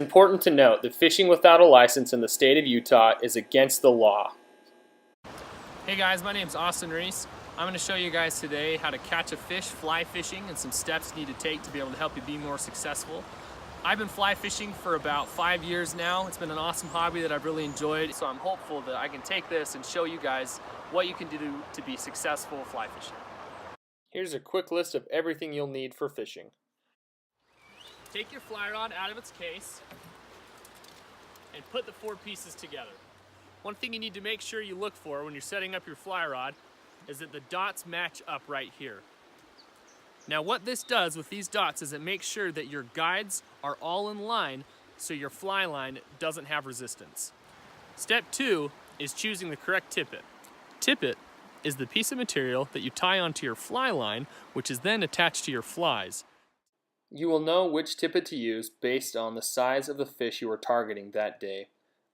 Important to note that fishing without a license in the state of Utah is against the law. Hey guys, my name is Austin Reese. I'm going to show you guys today how to catch a fish fly fishing and some steps you need to take to be able to help you be more successful. I've been fly fishing for about 5 years now. It's been an awesome hobby that I've really enjoyed, so I'm hopeful that I can take this and show you guys what you can do to be successful fly fishing. Here's a quick list of everything you'll need for fishing. Take your fly rod out of its case and put the 4 pieces together. One thing you need to make sure you look for when you're setting up your fly rod is that the dots match up right here. Now what this does with these dots is it makes sure that your guides are all in line so your fly line doesn't have resistance. Step 2 is choosing the correct tippet. Tippet is the piece of material that you tie onto your fly line, which is then attached to your flies. You will know which tippet to use based on the size of the fish you are targeting that day.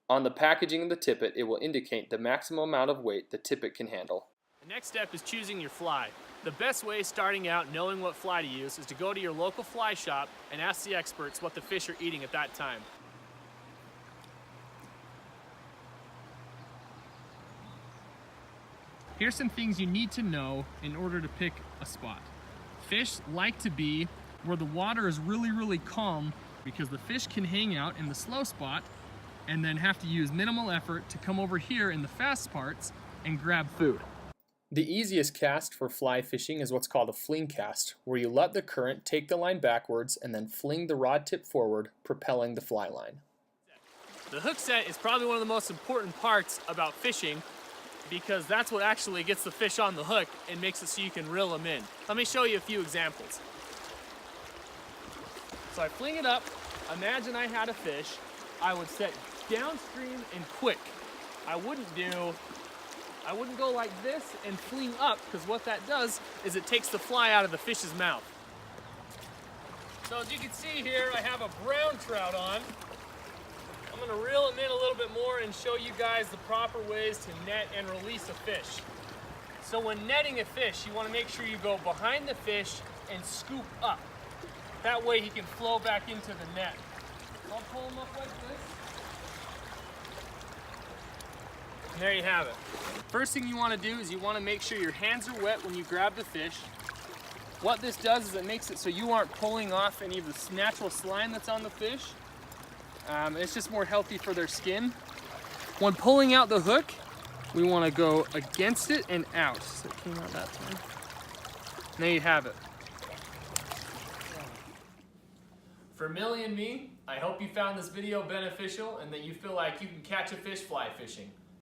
On the packaging of the tippet, it will indicate the maximum amount of weight the tippet can handle. The next step is choosing your fly. The best way starting out knowing what fly to use is to go to your local fly shop and ask the experts what the fish are eating at that time. Here's some things you need to know in order to pick a spot. Fish like to be where the water is really calm because the fish can hang out in the slow spot and then have to use minimal effort to come over here in the fast parts and grab food. The easiest cast for fly fishing is what's called a fling cast, where you let the current take the line backwards and then fling the rod tip forward, propelling the fly line. The hook set is probably one of the most important parts about fishing because that's what actually gets the fish on the hook and makes it so you can reel them in. Let me show you a few examples. So I fling it up. Imagine I had a fish. I would set downstream and quick. I wouldn't go like this and fling up, because what that does is it takes the fly out of the fish's mouth. So as you can see here, I have a brown trout on. I'm gonna reel him in a little bit more and show you guys the proper ways to net and release a fish. So when netting a fish, you wanna make sure you go behind the fish and scoop up. That way he can flow back into the net. I'll pull him up like this. And there you have it. First thing you want to do is you want to make sure your hands are wet when you grab the fish. What this does is it makes it so you aren't pulling off any of the natural slime that's on the fish. It's just more healthy for their skin. When pulling out the hook, we want to go against it and out. So it came out that time. And there you have it. For Millie and me, I hope you found this video beneficial and that you feel like you can catch a fish fly fishing.